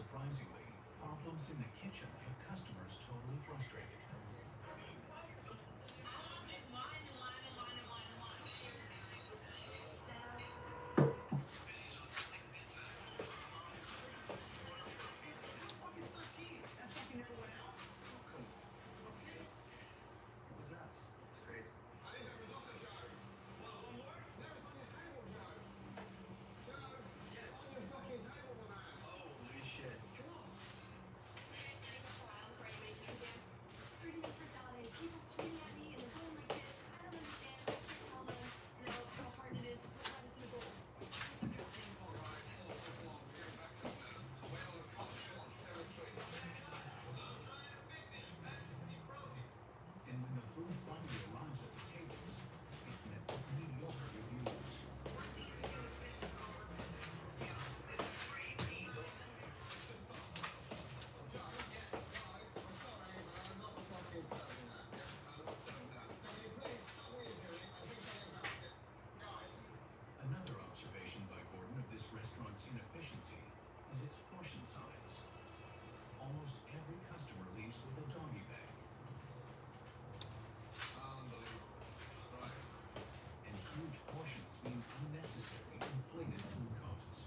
Unsurprisingly, problems in the kitchen have customers totally frustrated. And when the food finally arrives at the tables, it's met with mediocre reviews. Another observation by Gordon of this restaurant's inefficiency is its portion size. Almost every customer leaves with a doggy bag. And huge portions mean unnecessary inflated food costs.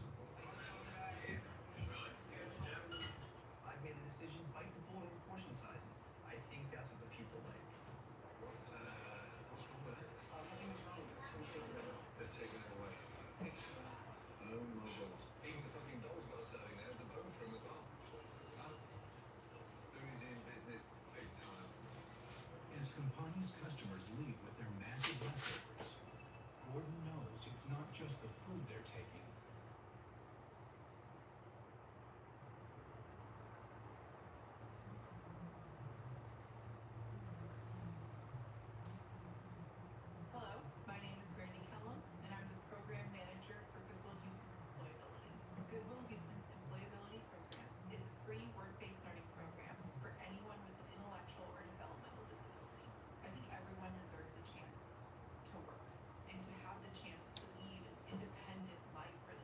I've made the decision, bite the bullet over portion sizes. I think that's what the people like. What's wrong with it? Nothing is wrong with it. They're taking it away. Oh my god. Even the fucking doll's got a serving there. There's a bone for him as well. Huh? Losing business big time. As Campani's customers leave with their massive leftovers, Gordon knows it's not just the food they're taking. Hello, my name is Granny Kellum, and I'm the Program Manager for Goodwill Houston's Employability. Goodwill Houston's Employability Program is a free work-based learning program for anyone with an intellectual or developmental disability. I think everyone deserves a chance to work and to have the chance to lead an independent life for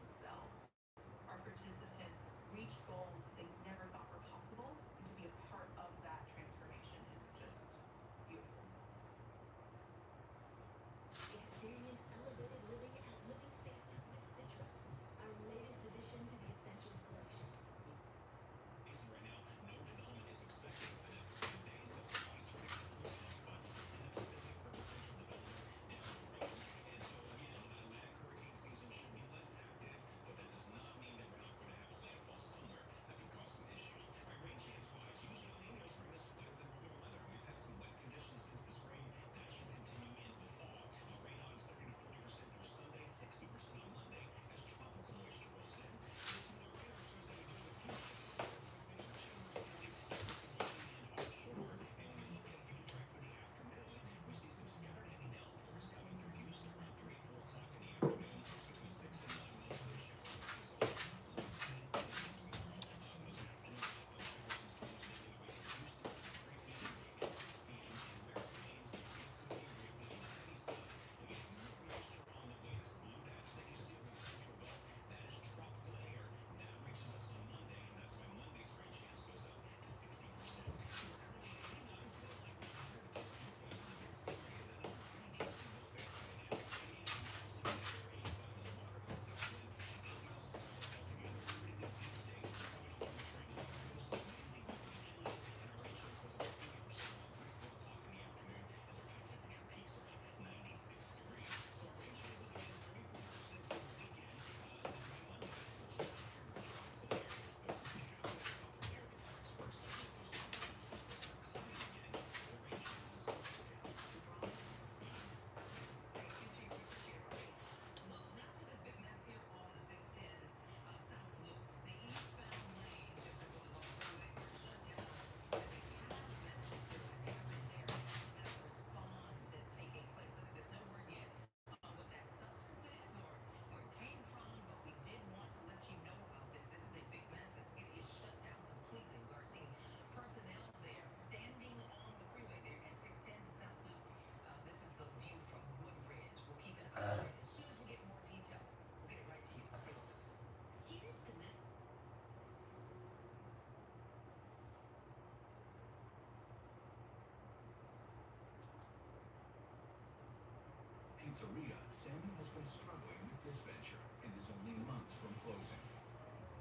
pizzeria, Sammy has been struggling with this venture and is only months from closing.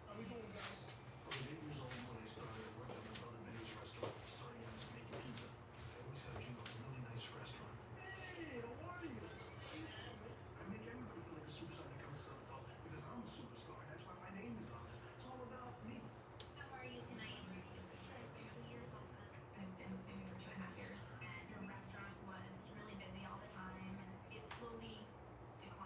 How we doing, guys? I was 8 years old when I started working at my brother Benny's restaurant, starting out as making pizza. I always had a dream of a really nice restaurant. Hey, how are you? I make everybody feel like a superstar that comes to the top because I'm a superstar. That's why my name is on it. It's all about me. How are you tonight? You're welcome. I've been sitting for 2.5 years. And your restaurant was really busy all the time, and it slowly declined.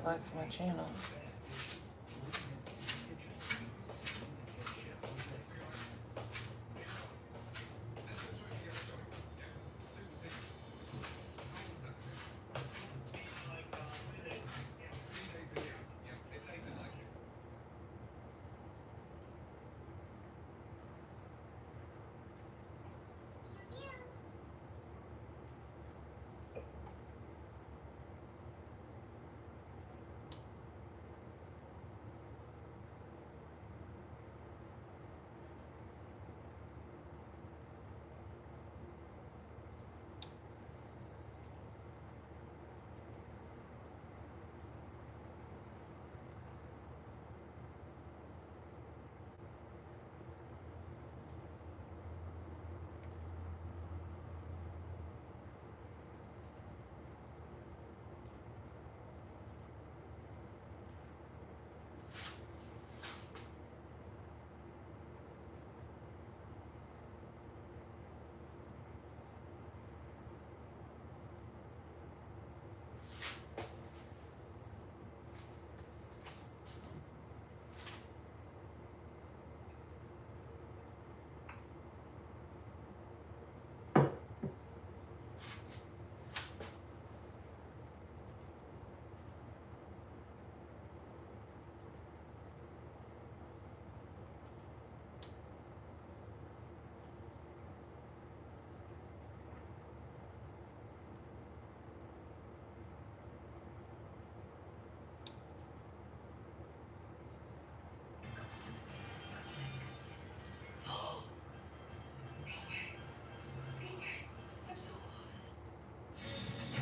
likes my channel.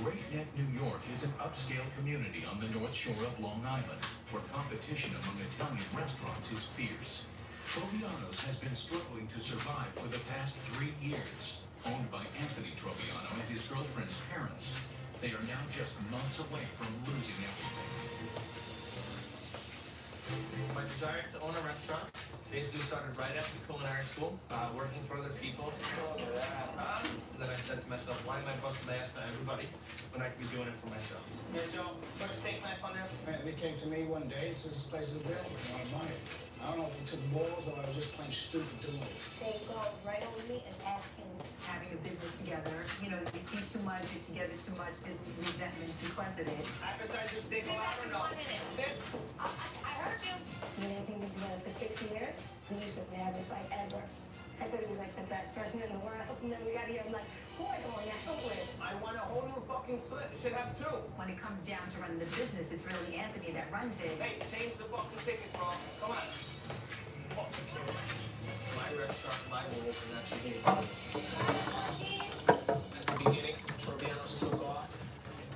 Great Neck, New York is an upscale community on the North Shore of Long Island, where competition among Italian restaurants is fierce. Troviano's has been struggling to survive for the past 3 years. Owned by Anthony Troviano and his girlfriend's parents, they are now just months away from losing everything. My desire to own a restaurant basically started right after culinary school, working for other people. Then I said to myself, why am I busting my ass for everybody when I can be doing it for myself? Yeah, Joe, put a steak knife on there. Man, they came to me one day and said this place is available. I want to buy it. I don't know if they took balls or I was just plain stupid doing it. They go right over me and ask him. Having a business together, you know, you see too much, you're together too much, there's resentment because of it. Appetizers, they go out or no? I heard you. We had been together for 6 years. We used to never fight ever. I thought he was like the best person in the world. And then we got here, I'm like, who I don't want to with? I want a whole new fucking slit. You should have two. When it comes down to running the business, it's really Anthony that runs it. Hey, change the fucking ticket, bro. Come on. It's my restaurant, my rules, and that's me. At the beginning, Troviano's took off.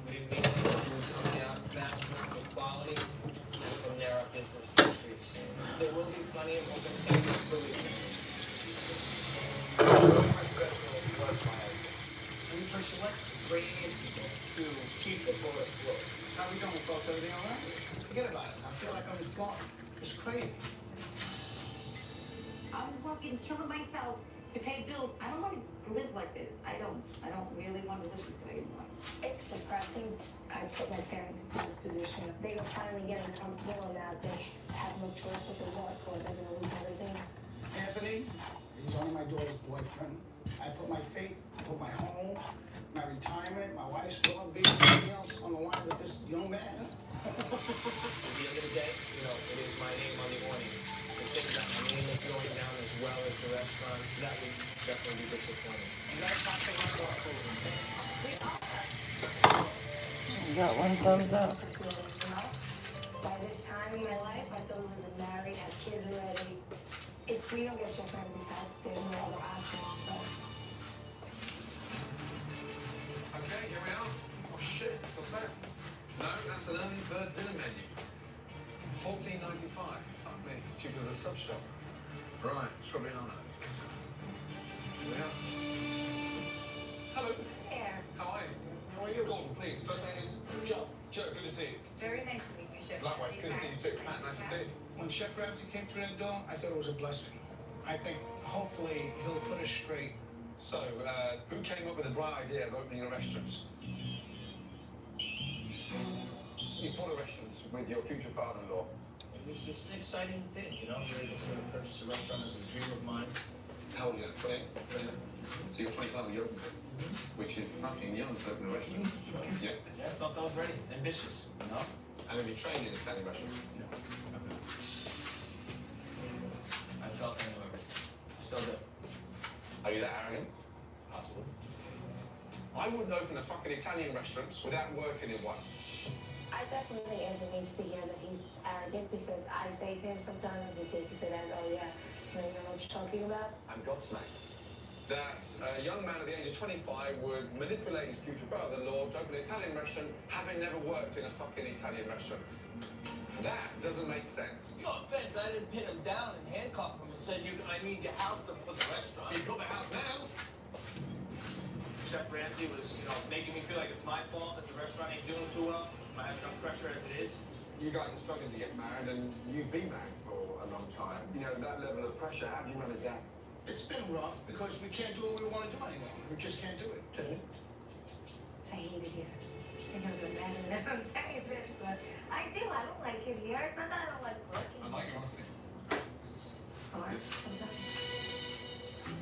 We didn't make it. We were coming out faster with quality. And from there, our business increased. There will be plenty of open tables for you. Any place you like? Bringing in people to keep the bullet flow. How we doing, folks? Everything all right? Forget about it. I feel like I'm in Florida. It's crazy. I'm fucking killing myself to pay bills. I don't want to live like this. I don't really want to live this way anymore. It's depressing. I put my parents in this position. They are finally getting comfortable now. They have no choice but to work or they're going to lose everything. Anthony, he's only my daughter's boyfriend. I put my faith, I put my home, my retirement, my wife's will and be, everything else on the line with this young man. At the end of the day, you know, it is my name on the awning. To think that my name is going down as well as the restaurant, that would definitely be disappointing. You guys have to run our program. Got one thumbs up. By this time in my life, I thought we would have married, have kids already. If we don't get Chef Ramsay's help, there's no other options for us. Okay, here we are. Oh shit, what's that? No, that's an early bird dinner menu. $14.95. Fuck me, it's cheaper than a sub shop. Right, Troviano. Here we are. Hello, There. how are you? How are you? Gordon, please. First name is Joe, Joe, good to see you. Very nice to meet you, Chef. Likewise, good to see you too. Pat, nice to see you. when Chef Ramsay came through that door, I thought it was a blessing. I think hopefully he'll put us straight. So, who came up with the bright idea of opening a restaurant? You bought a restaurant with your future father-in-law. It was just an exciting thing, you know. You're able to purchase a restaurant as a dream of mine. How old are you? 20? So you're 25 when you opened it, which is fucking young to open a restaurant. Yeah. Yeah, I felt I was ready, ambitious, you know. And have you trained in Italian restaurants? No. I felt anyway. Still do. Are you that arrogant? Possible. I wouldn't open a fucking Italian restaurant without working in one. I definitely think Anthony needs to hear that he's arrogant because I say to him sometimes and he takes it as, oh yeah, you know what you're talking about? I'm gobsmacked that a young man at the age of 25 would manipulate his future brother-in-law to open an Italian restaurant, having never worked in a fucking Italian restaurant. That doesn't make sense. No offense, I didn't pin him down and handcuff him and said, I need your house to put the restaurant. You've got the house now. Chef Ramsay was, making me feel like it's my fault that the restaurant ain't doing too well. I have enough pressure as it is. You guys are struggling to get married, and you've been married for a long time. You know, that level of pressure, how do you manage that? It's been rough because we can't do what we want to do anymore. We just can't do it. Can you? I hate it here. I never imagine that I'm saying this, but I do. I don't like it here. It's not that I don't like working. I like your honesty. It's just hard sometimes.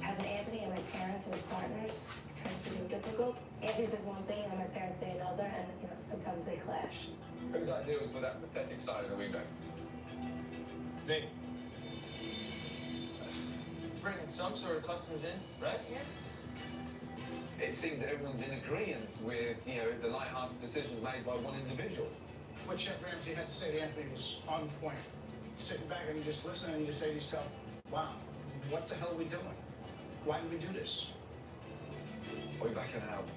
Having Anthony and my parents and partners tends to be difficult. Anthony says one thing and my parents say another, and sometimes they clash. Whose idea was with that pathetic side of the window? Me. Bringing some sort of customers in, right? Yeah. It seems that everyone's in agreement with, the lighthearted decisions made by one individual. What Chef Ramsay had to say to Anthony was on point. Sitting back and just listening and you say to yourself, wow, what the hell are we doing? Why did we do this? Are we backing out?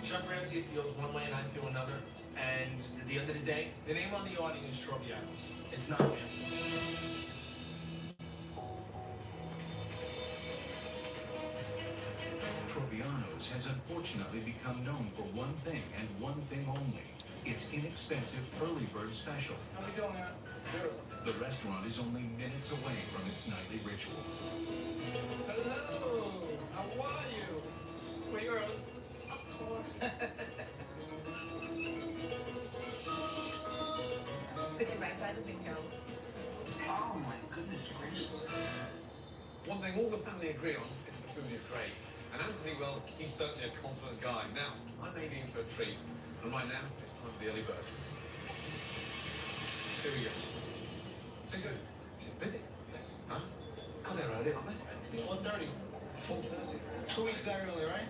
Chef Ramsay feels one way and I feel another. And at the end of the day, the name on the awning is Tropianos. It's not Ramsay. Tropiano's has unfortunately become known for one thing and one thing only. Its inexpensive early bird special. How's it going, Aaron? Beautiful. The restaurant is only minutes away from its nightly ritual. Hello. How are you? Were you early? Of course. Put it right by the window. Oh my goodness gracious. One thing all the family agree on is that the food is great. And Anthony, well, he's certainly a confident guy. Now, I may be in for a treat. And right now, it's time for the early bird. Here we go. Is it busy? Yes. Huh? God, they're early, aren't they? It's 1:30. 4:30. 2 weeks that early, right?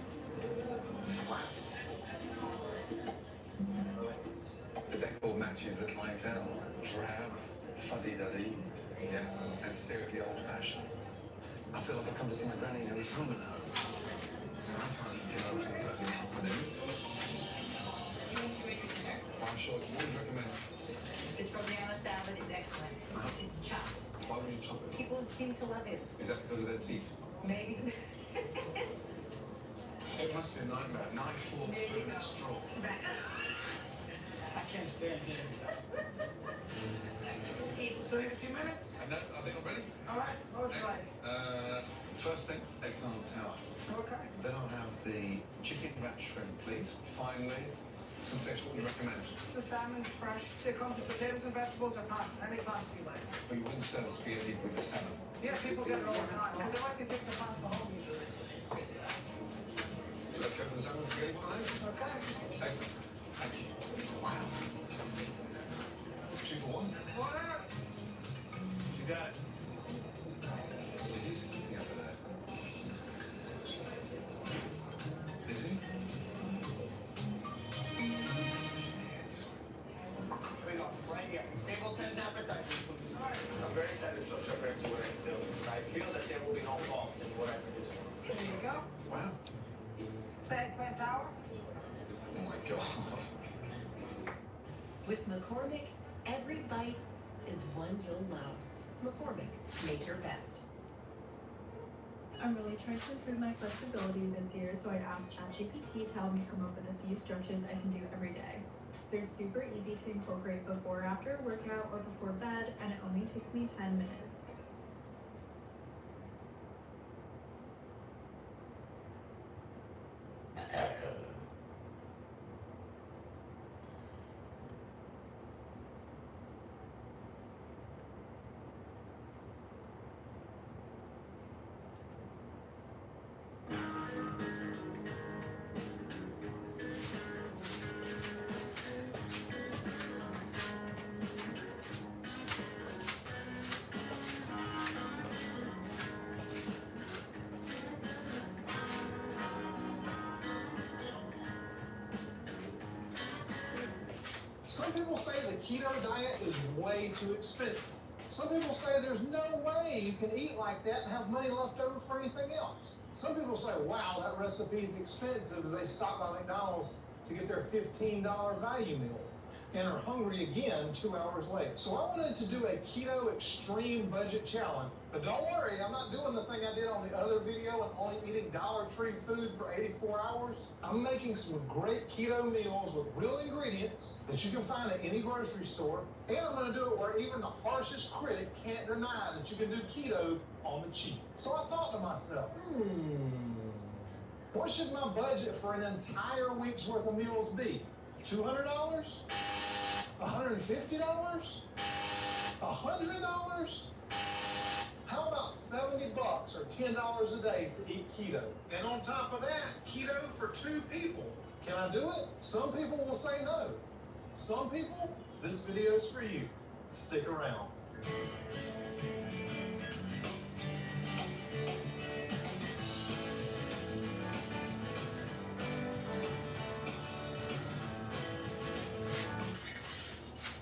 The decor matches the clientele. Drab, fuddy-duddy, yeah, and seriously old-fashioned. I feel like I've come to see my granny in her retirement home. I can't eat dinner until Thursday afternoon. I'm sure it's what would you recommend? The Tropiano salad is excellent. It's chopped. Why would you chop it? People seem to love it. Is that because of their teeth? Maybe. It must be a nightmare. Knife, fork, spoon, and straw. I can't stand here. So in a few minutes. I know, I think I'm ready. All right, close your eyes. First thing, eggplant tower. Okay. Then I'll have the chicken wrapped shrimp, please. Finally, some fish. What would you recommend? The salmon's fresh. They come with potatoes and vegetables or pasta. Any pasta you like. But you wouldn't serve spaghetti with the salmon. Yeah, people get it all the time because they like to take the pasta home usually. Let's go for the salmon spaghetti bolognese. Okay. Excellent. Thank you. Wow. 2 for 1. Whatever. You got it. Is he sleeping over there? Is he? Shit. Here we go, right here. Table 10's appetizers, please. I'm very excited to show Chef Ramsay what I can do. I feel that there will be no faults in what I produce. There you go. Wow. The eggplant tower. Oh my god. With McCormick, every bite is one you'll love. McCormick, make your best. I'm really trying to improve my flexibility this year, so I asked ChatGPT to help me come up with a few stretches I can do every day. They're super easy to incorporate before or after a workout or before bed, and it only takes me 10 minutes. Some people say the keto diet is way too expensive. Some people say there's no way you can eat like that and have money left over for anything else. Some people say, wow, that recipe is expensive as they stop by McDonald's to get their $15 value meal and are hungry again 2 hours late. So I wanted to do a keto extreme budget challenge. But don't worry, I'm not doing the thing I did on the other video and only eating Dollar Tree food for 84 hours. I'm making some great keto meals with real ingredients that you can find at any grocery store. And I'm gonna do it where even the harshest critic can't deny that you can do keto on the cheap. So I thought to myself, what should my budget for an entire week's worth of meals be? $200? $150? $100? How about $70 or $10 a day to eat keto? And on top of that, keto for 2 people. Can I do it? Some people will say no. Some people, this video is for you. Stick around.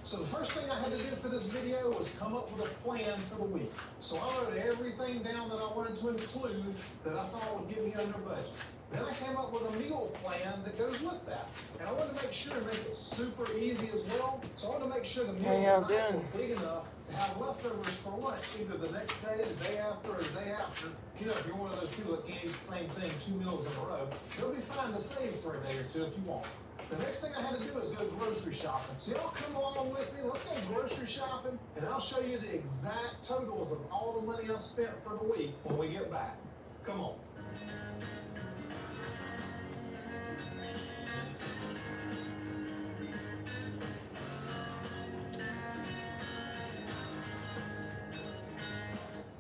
So the first thing I had to do for this video was come up with a plan for the week. So I wrote everything down that I wanted to include that I thought would get me under budget. Then I came up with a meal plan that goes with that. And I wanted to make sure to make it super easy as well. So I wanted to make sure the meals were big enough to have leftovers for lunch, either the next day, the day after, or the day after. You know, if you're one of those people that can't eat the same thing 2 meals in a row, it'll be fine to save for a day or two if you want. The next thing I had to do is go grocery shopping. So y'all come along with me, let's go grocery shopping, and I'll show you the exact totals of all the money I spent for the week when we get back. Come on.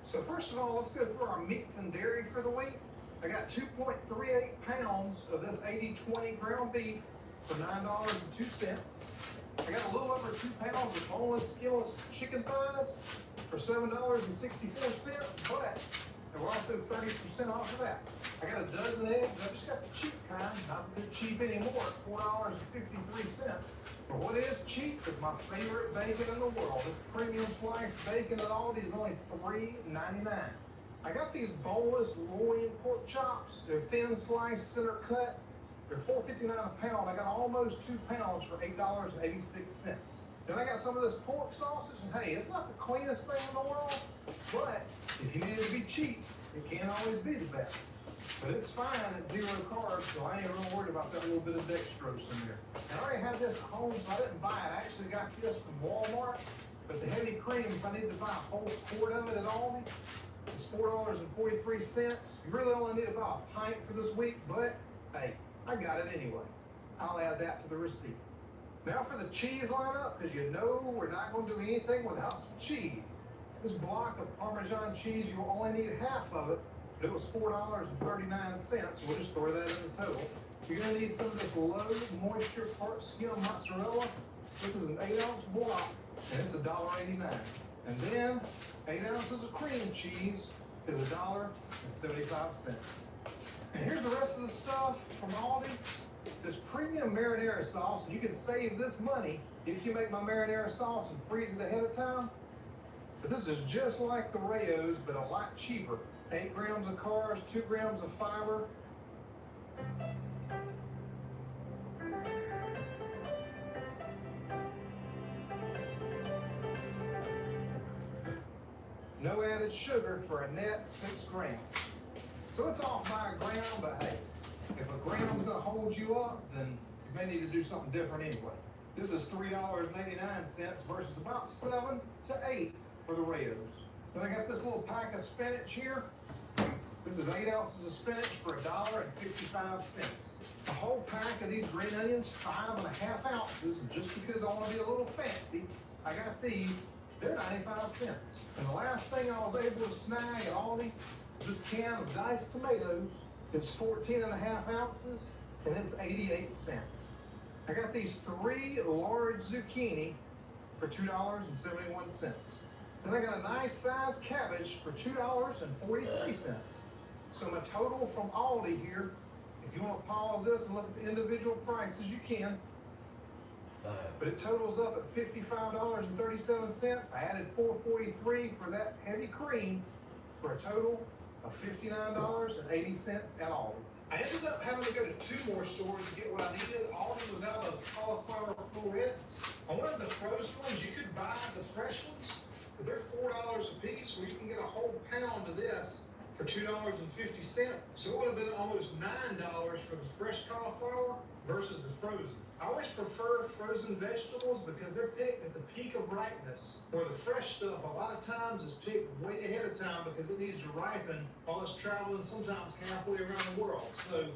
So first of all, let's go through our meats and dairy for the week. I got 2.38 pounds of this 80/20 ground beef for $9.02. I got a little over 2 pounds of boneless, skinless chicken thighs for $7.64, but they were also 30% off of that. I got a dozen eggs. I just got the cheap kind, not the cheap anymore, at $4.53. But what is cheap is my favorite bacon in the world. This premium sliced bacon at Aldi is only $3.99. I got these boneless loin pork chops. They're thin sliced, center cut. They're $4.59 a pound. I got almost 2 pounds for $8.86. Then I got some of this pork sausage, and hey, it's not the cleanest thing in the world, but if you need it to be cheap, it can't always be the best. But it's fine at 0 carbs, so I ain't real worried about that little bit of dextrose in there. And I already had this at home, so I didn't buy it. I actually got this from Walmart, but the heavy cream, if I need to buy a whole quart of it at Aldi, it's $4.43. You really only need about a pint for this week, but hey, I got it anyway. I'll add that to the receipt. Now for the cheese lineup, because you know we're not going to do anything without some cheese. This block of Parmesan cheese, you'll only need half of it. It was $4.39, so we'll just throw that in the total. You're going to need some of this low moisture part skim mozzarella. This is an 8-ounce block, and it's $1.89. And then 8 ounces of cream cheese is $1.75. And here's the rest of the stuff from Aldi. This premium marinara sauce, and you can save this money if you make my marinara sauce and freeze it ahead of time. But this is just like the Rayo's, but a lot cheaper. 8 grams of carbs, 2 grams of fiber. No added sugar for a net 6 grams. So it's off by a gram, but hey, if a gram's gonna hold you up, then you may need to do something different anyway. This is $3.89 versus about 7 to 8 for the Rayo's. Then I got this little pack of spinach here. This is 8 ounces of spinach for $1.55. A whole pack of these green onions, 5.5 ounces, and just because I want to be a little fancy, I got these. They're 95 cents. And the last thing I was able to snag at Aldi is this can of diced tomatoes. It's 14.5 ounces, and it's 88 cents. I got these 3 large zucchini for $2.71. Then I got a nice sized cabbage for $2.43. So my total from Aldi here, if you want to pause this and look at the individual prices, you can. But it totals up at $55.37. I added $4.43 for that heavy cream for a total of $59.80 at Aldi. I ended up having to go to 2 more stores to get what I needed. Aldi was out of cauliflower florets. I wanted the frozen ones. You could buy the fresh ones, but they're $4 a piece, where you can get a whole pound of this for $2.50. So it would have been almost $9 for the fresh cauliflower versus the frozen. I always prefer frozen vegetables because they're picked at the peak of ripeness, where the fresh stuff a lot of times is picked way ahead of time because it needs to ripen while it's traveling sometimes halfway around the world. So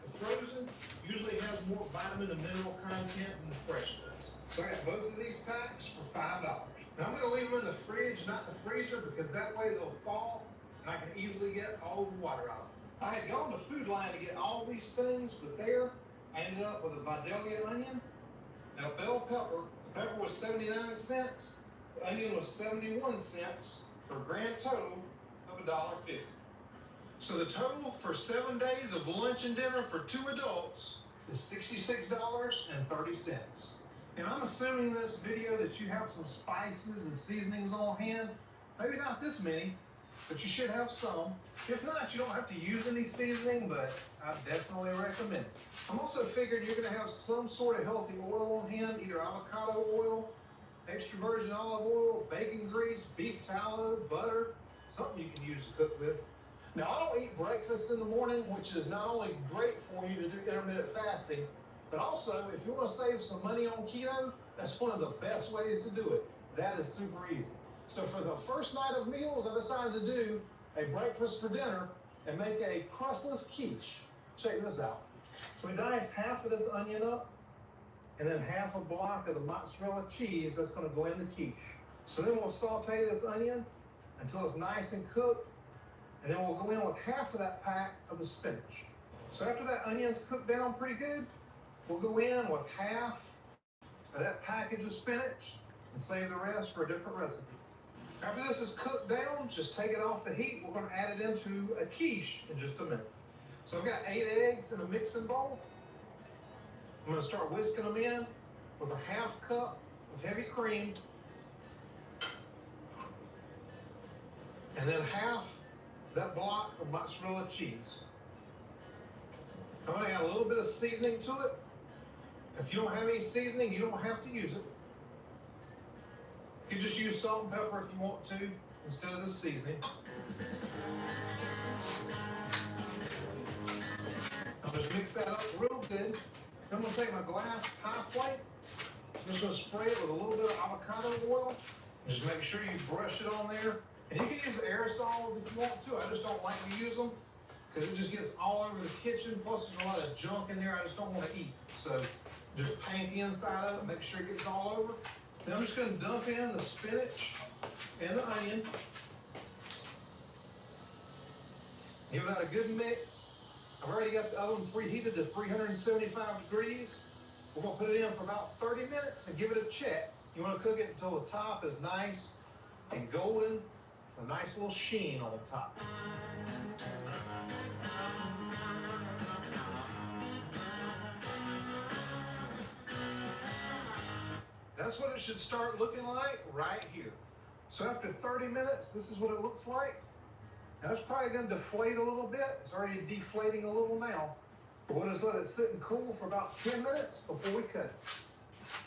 the frozen usually has more vitamin and mineral content than the fresh does. So I got both of these packs for $5. Now I'm going to leave them in the fridge, not the freezer, because that way they'll thaw and I can easily get all the water out of them. I had gone to Food Line to get all these things, but there I ended up with a Vidalia onion and a bell pepper. The pepper was 79 cents, the onion was 71 cents, for a grand total of $1.50. So the total for 7 days of lunch and dinner for 2 adults is $66.30. And I'm assuming in this video that you have some spices and seasonings on hand. Maybe not this many, but you should have some. If not, you don't have to use any seasoning, but I definitely recommend it. I'm also figuring you're gonna have some sort of healthy oil on hand, either avocado oil, extra virgin olive oil, bacon grease, beef tallow, butter, something you can use to cook with. Now, I don't eat breakfast in the morning, which is not only great for you to do intermittent fasting, but also if you wanna save some money on keto, that's one of the best ways to do it. That is super easy. So for the first night of meals, I decided to do a breakfast for dinner and make a crustless quiche. Check this out. So we diced half of this onion up and then half a block of the mozzarella cheese that's gonna go in the quiche. So then we'll saute this onion until it's nice and cooked, and then we'll go in with half of that pack of the spinach. So after that onion's cooked down pretty good, we'll go in with half of that package of spinach and save the rest for a different recipe. After this is cooked down, just take it off the heat. We're going to add it into a quiche in just a minute. So I've got 8 eggs in a mixing bowl. I'm going to start whisking them in with a half cup of heavy cream and then half that block of mozzarella cheese. I'm going to add a little bit of seasoning to it. If you don't have any seasoning, you don't have to use it. You can just use salt and pepper if you want to, instead of this seasoning. I'll just mix that up real good. Then I'm going to take my glass pie plate. I'm just going to spray it with a little bit of avocado oil. And just make sure you brush it on there. And you can use aerosols if you want to. I just don't like to use them because it just gets all over the kitchen. Plus there's a lot of junk in there I just don't want to eat. So just paint the inside of it, make sure it gets all over. Then I'm just going to dump in the spinach and the onion. Give that a good mix. I've already got the oven preheated to 375 degrees. We're going to put it in for about 30 minutes and give it a check. You want to cook it until the top is nice and golden, a nice little sheen on the top. That's what it should start looking like right here. So after 30 minutes, this is what it looks like. Now it's probably going to deflate a little bit. It's already deflating a little now. But we'll just let it sit and cool for about 10 minutes before we cut it.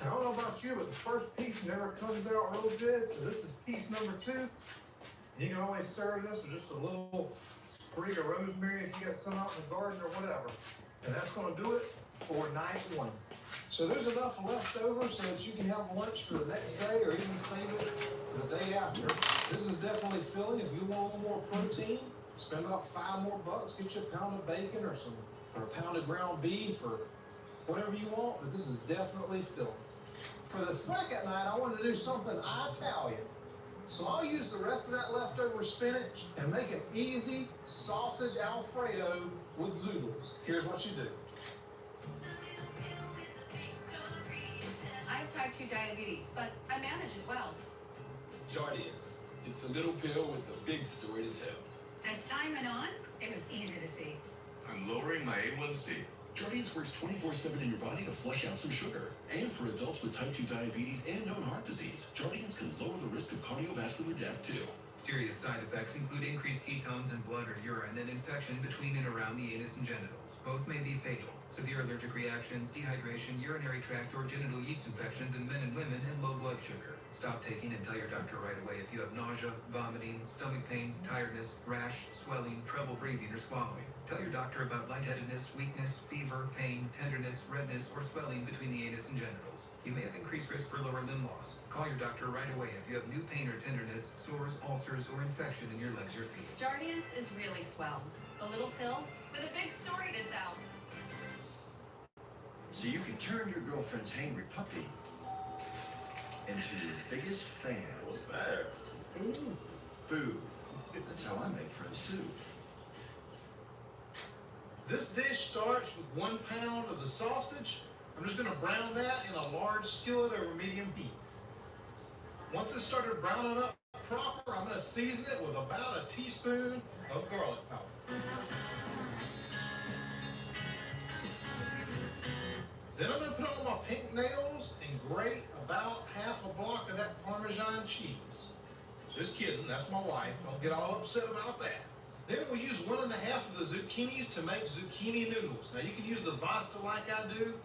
And I don't know about you, but the first piece never comes out real good. So this is piece number 2. And you can always serve this with just a little sprig of rosemary if you got some out in the garden or whatever. And that's going to do it for night 1. So there's enough left over so that you can have lunch for the next day or even save it for the day after. This is definitely filling. If you want a little more protein, spend about $5 more. Get you a pound of bacon or a pound of ground beef or whatever you want, but this is definitely filling. For the second night, I wanted to do something Italian. So I'll use the rest of that leftover spinach and make an easy sausage Alfredo with zoodles. Here's what you do. I have type 2 diabetes, but I manage it well. Jardiance. It's the little pill with the big story to tell. As time went on, it was easy to see. I'm lowering my A1C. Jardiance works 24/7 in your body to flush out some sugar. And for adults with type 2 diabetes and known heart disease, Jardiance can lower the risk of cardiovascular death too. Serious side effects include increased ketones in blood or urine and infection between and around the anus and genitals. Both may be fatal. Severe allergic reactions, dehydration, urinary tract or genital yeast infections in men and women, and low blood sugar. Stop taking and tell your doctor right away if you have nausea, vomiting, stomach pain, tiredness, rash, swelling, trouble breathing or swallowing. Tell your doctor about lightheadedness, weakness, fever, pain, tenderness, redness, or swelling between the anus and genitals. You may have increased risk for lower limb loss. Call your doctor right away if you have new pain or tenderness, sores, ulcers, or infection in your legs or feet. Jardiance is really swell. A little pill with a big story to tell. So you can turn your girlfriend's hangry puppy into your biggest fan. What's that? Food. That's how I make friends too. This dish starts with 1 pound of the sausage. I'm just gonna brown that in a large skillet over medium heat. Once it started browning up proper, I'm gonna season it with about a teaspoon of garlic powder. Then I'm gonna put on my pink nails and grate about half a block of that Parmesan cheese. Just kidding, that's my wife. Don't get all upset about that. Then we'll use 1 1/2 of the zucchinis to make zucchini noodles. Now you can use the Vasta like I do.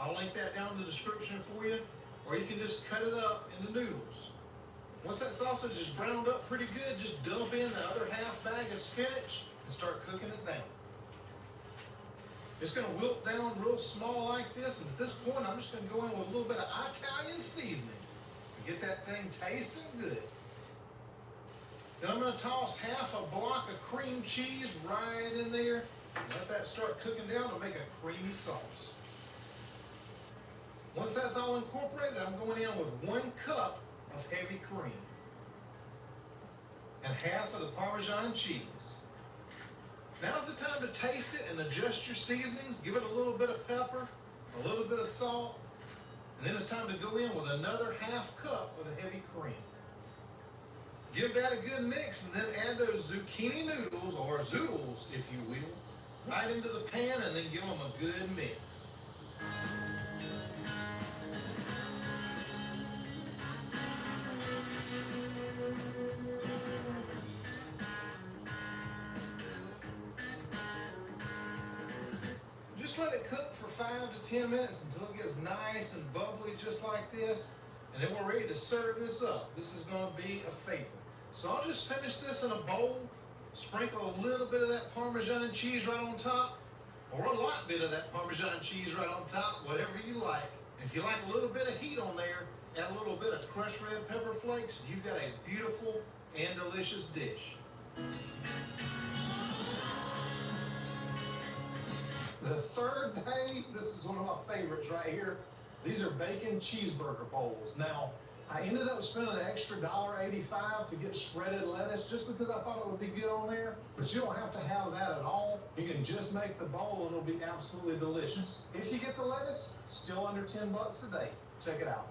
I'll link that down in the description for you. Or you can just cut it up into noodles. Once that sausage is browned up pretty good, just dump in the other half bag of spinach and start cooking it down. It's gonna wilt down real small like this, and at this point I'm just gonna go in with a little bit of Italian seasoning to get that thing tasting good. Then I'm gonna toss half a block of cream cheese right in there and let that start cooking down to make a creamy sauce. Once that's all incorporated, I'm going in with 1 cup of heavy cream and half of the Parmesan cheese. Now's the time to taste it and adjust your seasonings. Give it a little bit of pepper, a little bit of salt, and then it's time to go in with another half cup of the heavy cream. Give that a good mix and then add those zucchini noodles, or zoodles if you will, right into the pan and then give them a good mix. Just let it cook for 5 to 10 minutes until it gets nice and bubbly just like this. And then we're ready to serve this up. This is going to be a favorite. So I'll just finish this in a bowl, sprinkle a little bit of that Parmesan cheese right on top, or a lot bit of that Parmesan cheese right on top, whatever you like. If you like a little bit of heat on there, add a little bit of crushed red pepper flakes, and you've got a beautiful and delicious dish. The third day, this is one of my favorites right here. These are bacon cheeseburger bowls. Now, I ended up spending an extra $1.85 to get shredded lettuce just because I thought it would be good on there. But you don't have to have that at all. You can just make the bowl and it'll be absolutely delicious. If you get the lettuce, still under 10 bucks a day. Check it out.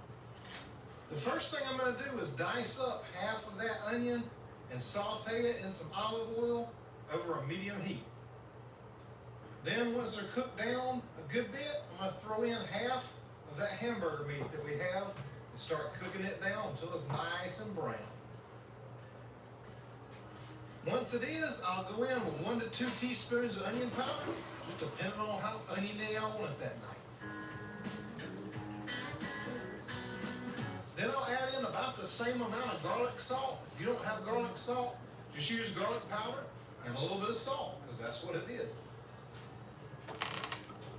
The first thing I'm gonna do is dice up half of that onion and saute it in some olive oil over a medium heat. Then once they're cooked down a good bit, I'm gonna throw in half of that hamburger meat that we have and start cooking it down until it's nice and brown. Once it is, I'll go in with 1 to 2 teaspoons of onion powder, just depending on how oniony I want it that night. Then I'll add in about the same amount of garlic salt. If you don't have garlic salt, just use garlic powder and a little bit of salt, because that's what it is.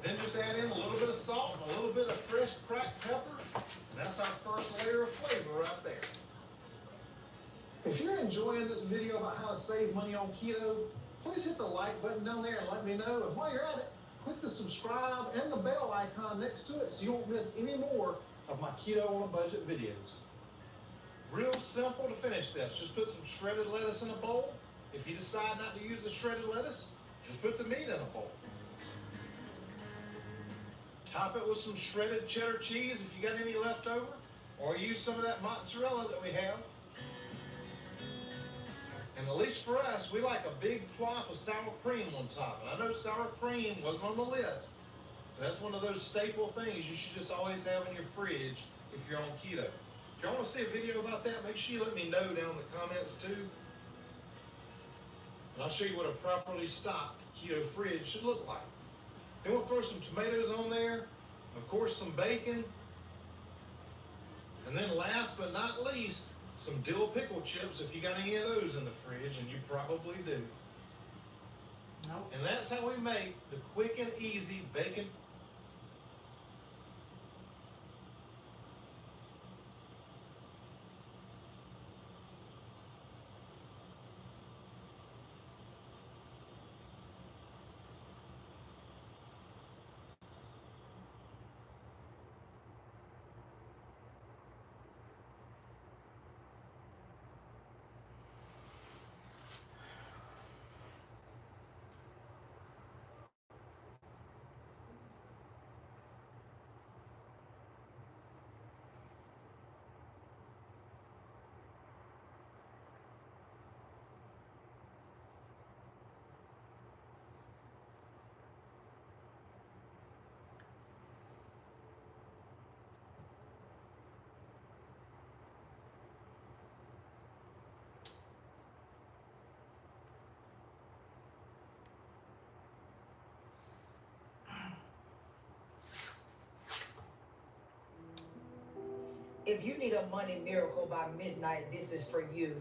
Then just add in a little bit of salt and a little bit of fresh cracked pepper, and that's our first layer of flavor right there. If you're enjoying this video about how to save money on keto, please hit the like button down there and let me know. And while you're at it, click the subscribe and the bell icon next to it so you won't miss any more of my keto on a budget videos. Real simple to finish this. Just put some shredded lettuce in a bowl. If you decide not to use the shredded lettuce, just put the meat in a bowl. Top it with some shredded cheddar cheese if you got any left over, or use some of that mozzarella that we have. And at least for us, we like a big plop of sour cream on top. And I know sour cream wasn't on the list, That's one of those staple things you should just always have in your fridge if you're on keto. If y'all want to see a video about that, make sure you let me know down in the comments too. And I'll show you what a properly stocked keto fridge should look like. Then we'll throw some tomatoes on there, of course some bacon, and then last but not least, some dill pickle chips if you got any of those in the fridge, and you probably do. Nope. And that's how we make the quick and easy bacon. If you need a money miracle by midnight, this is for you.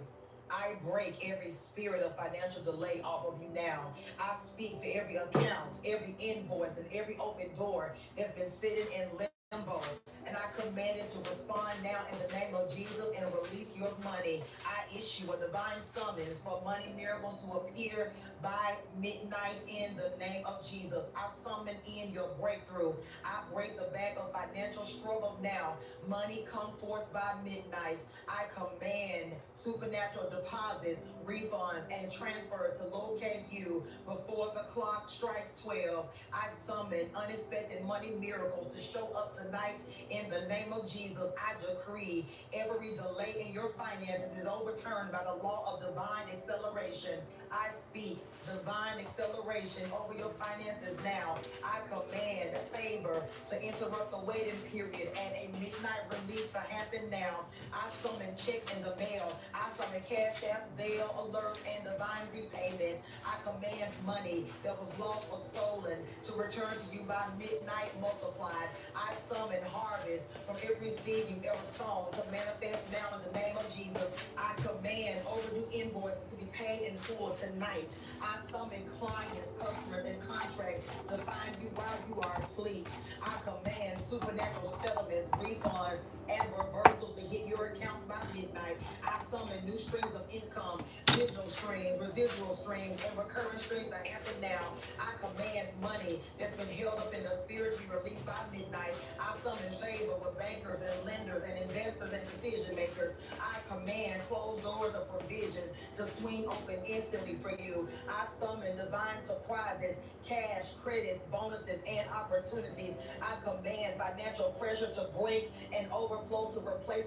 I break every spirit of financial delay off of you now. I speak to every account, every invoice, and every open door that's been sitting in limbo. And I command it to respond now in the name of Jesus and release your money. I issue a divine summons for money miracles to appear by midnight in the name of Jesus. I summon in your breakthrough. I break the back of financial struggle now. Money come forth by midnight. I command supernatural deposits, refunds, and transfers to locate you before the clock strikes 12. I summon unexpected money miracles to show up tonight in the name of Jesus. I decree every delay in your finances is overturned by the law of divine acceleration. I speak divine acceleration over your finances now. I command favor to interrupt the waiting period and a midnight release to happen now. I summon checks in the mail. I summon cash apps, Zelle, alerts, and divine repayment. I command money that was lost or stolen to return to you by midnight multiplied. I summon harvest from every seed you've ever sown to manifest now in the name of Jesus. I command overdue invoices to be paid in full tonight. I summon clients, customers, and contracts to find you while you are asleep. I command supernatural settlements, refunds, and reversals to hit your accounts by midnight. I summon new streams of income, digital streams, residual streams, and recurring streams to happen now. I command money that's been held up in the spirit to be released by midnight. I summon favor with bankers and lenders and investors and decision makers. I command closed doors of provision to swing open instantly for you. I summon divine surprises, cash, credits, bonuses, and opportunities. I command financial pressure to break and overflow to replace.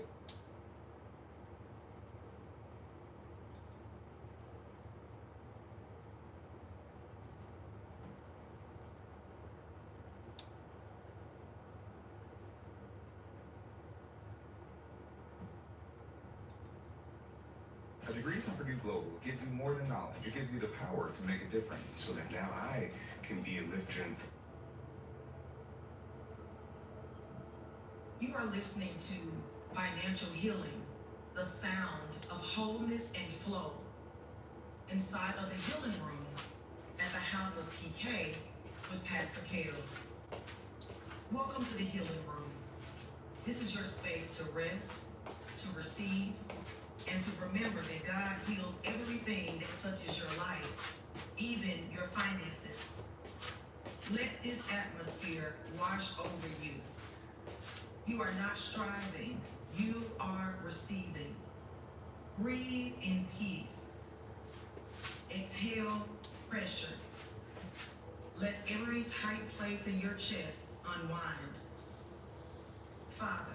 A degree from Purdue Global gives you more than knowledge. It gives you the power to make a difference so that now I can be a lifter. You are listening to Financial Healing, the sound of wholeness and flow, inside of the healing room at the House of PK with Pastor Kales. Welcome to the healing room. This is your space to rest, to receive, and to remember that God heals everything that touches your life, even your finances. Let this atmosphere wash over you. You are not striving, you are receiving. Breathe in peace. Exhale pressure. Let every tight place in your chest unwind. Father,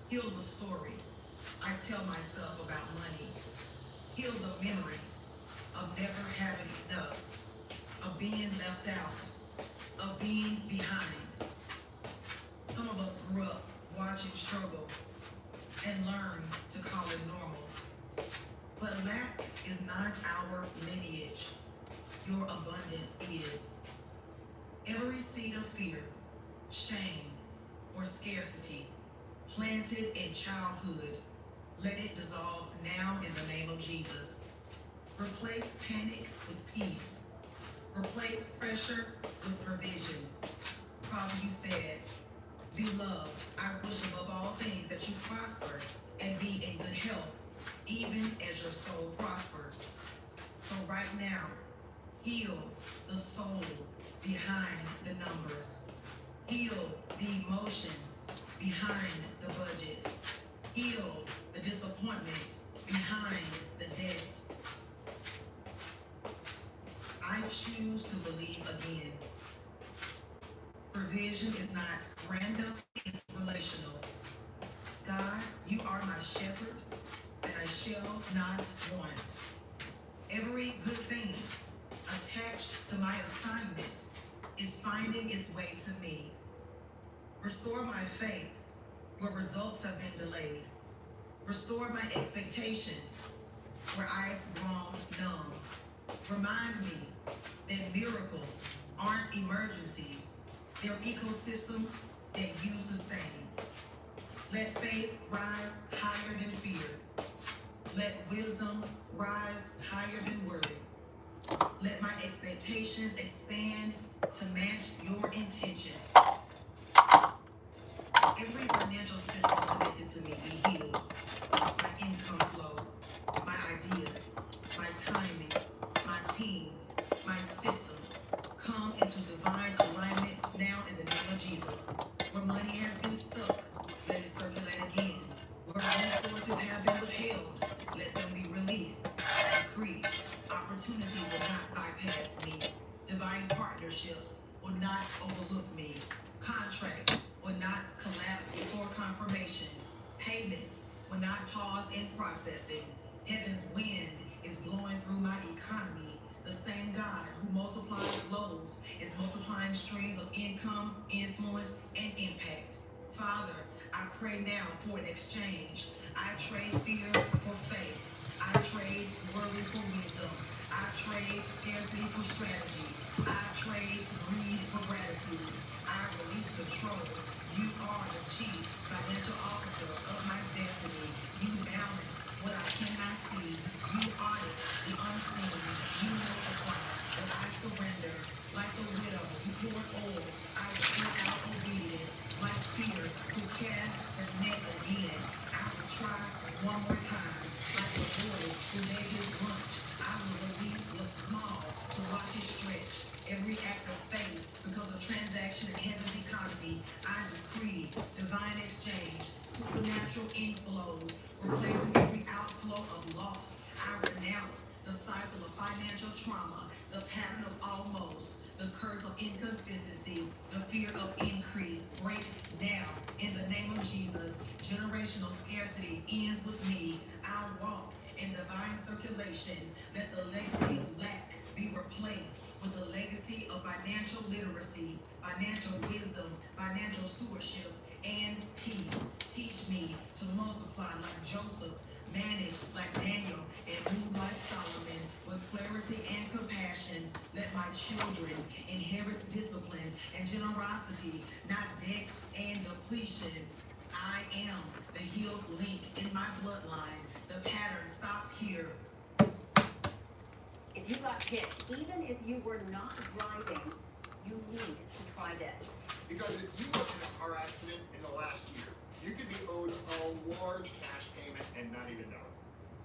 heal the story I tell myself about money. Heal the memory of never having enough, of being left out, of being behind. Some of us grew up watching struggle and learned to call it normal. But lack is not our lineage. Your abundance is. Every seed of fear, shame, or scarcity planted in childhood, let it dissolve now in the name of Jesus. Replace panic with peace. Replace pressure with provision. Father, you said, beloved, I wish above all things that you prosper and be in good health, even as your soul prospers. So right now, heal the soul behind the numbers. Heal the emotions behind the budget. Heal the disappointment behind the debt. I choose to believe again. Provision is not random, it's relational. God, you are my shepherd, and I shall not want. Every good thing attached to my assignment is finding its way to me. Restore my faith where results have been delayed. Restore my expectation where I've grown numb. Remind me that miracles aren't emergencies. They're ecosystems that you sustain. Let faith rise higher than fear. Let wisdom rise higher than worry. Let my expectations expand to match your intention. Every financial system connected to me be healed. My income flow, my ideas, my timing, my team, my systems come into divine alignment now in the name of Jesus. Where money has been stuck, let it circulate again. Where resources have been withheld, let them be released. Decree, opportunities will not bypass me. Divine partnerships will not overlook me. Contracts will not collapse before confirmation. Payments will not pause in processing. Heaven's wind is blowing through my economy. The same God who multiplies loaves is multiplying streams of income, influence, and impact. Father, I pray now for an exchange. I trade fear for faith. I trade worry for wisdom. I trade scarcity for strategy. I trade greed for gratitude. I release control. You are the chief financial officer of my destiny. You balance what I cannot see. You audit the unseen. You multiply what I surrender. Like a widow who poured oil, I will pour out obedience. Like fear who cast the net again, I will try one more time. Like a boy who made his lunch, I will release what's small to watch it stretch. Every act of faith becomes a transaction in heaven's economy. I decree divine exchange, supernatural inflows, replacing every outflow of loss. I renounce the cycle of financial trauma, the pattern of almost, the curse of inconsistency, the fear of increase. Break now in the name of Jesus. Generational scarcity ends with me. I walk in divine circulation. Let the legacy of lack be replaced with the legacy of financial literacy, financial wisdom, financial stewardship, and peace. Teach me to multiply like Joseph, manage like Daniel, and move like Solomon with clarity and compassion. Let my children inherit discipline and generosity, not debt and depletion. I am the healed link in my bloodline. The pattern stops here. If you got hit, even if you were not driving, you need to try this. Because if you were in a car accident in the last year, you could be owed a large cash payment and not even know it.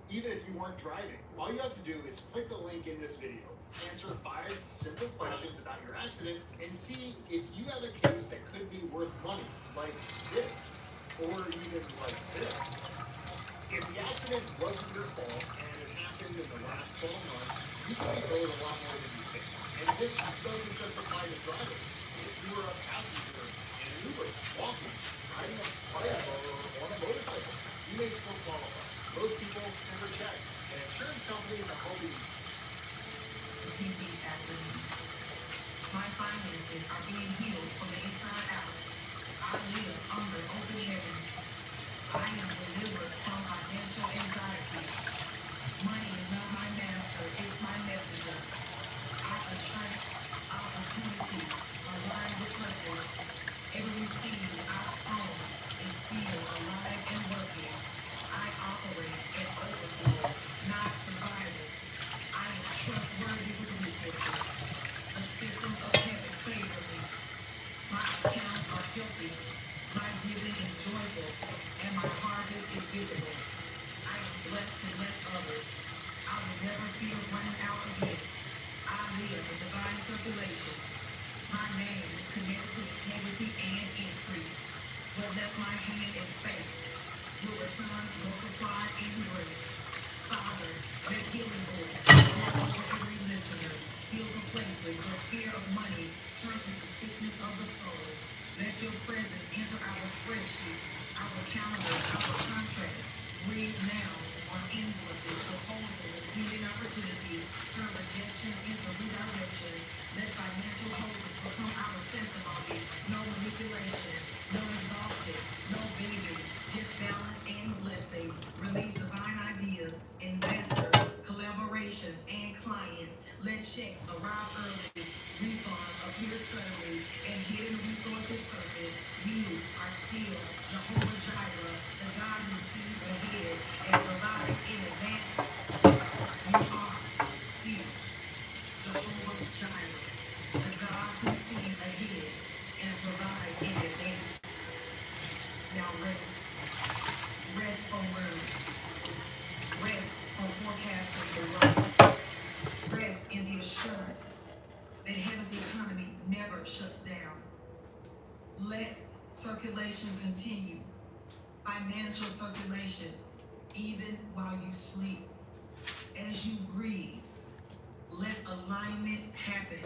Even if you weren't driving, all you have to do is click the link in this video, answer 5 simple questions about your accident, and see if you have a case that could be worth money, like this, or even like this. If the accident wasn't your fault and it happened in the last 12 months, you could be owed a lot more than you think. And this doesn't just apply to drivers. If you were a passenger in an Uber, walking, riding a bike or on a motorcycle, you may still qualify. Most people never check, and insurance companies are hoping. Repeat these after me. My finances are being healed from the inside out. I I live under open heavens. I am delivered from financial anxiety. Money is not my master, it's my messenger. I attract opportunities aligned with purpose. Every seed I've sown is still alive and working. I operate in overflow, not survival. I am trustworthy with resources. The systems of heaven favor me. My accounts are healthy. My giving is joyful, and my harvest is visible. I am blessed to bless others. I will never fear running out again. I live in divine circulation. My name is connected to integrity and increase. What left my hand in faith will return multiplied in grace. Father, let healing oil pour over every listener. Heal the places where fear of money turns into sickness of the soul. Let your presence enter our spreadsheets, our calendars, our contracts. Breathe now on invoices, proposals, and healing opportunities. Turn rejections into redirections. Let financial wholeness become our testimony. No manipulation, no exhaustion, no begging, just balance and blessing. Release divine ideas, investors, collaborations, and clients. Let checks arrive early, refunds appear suddenly, and hidden resources surface. You are still Jehovah Jireh, the God who sees ahead and provides in advance. You are still Jehovah Jireh, the God who sees ahead and provides in advance. Now rest. Rest from worry. Rest from forecasting the right. Rest in the assurance that heaven's economy never shuts down. Let circulation continue. Financial circulation, even while you sleep. As you breathe, let alignment happen.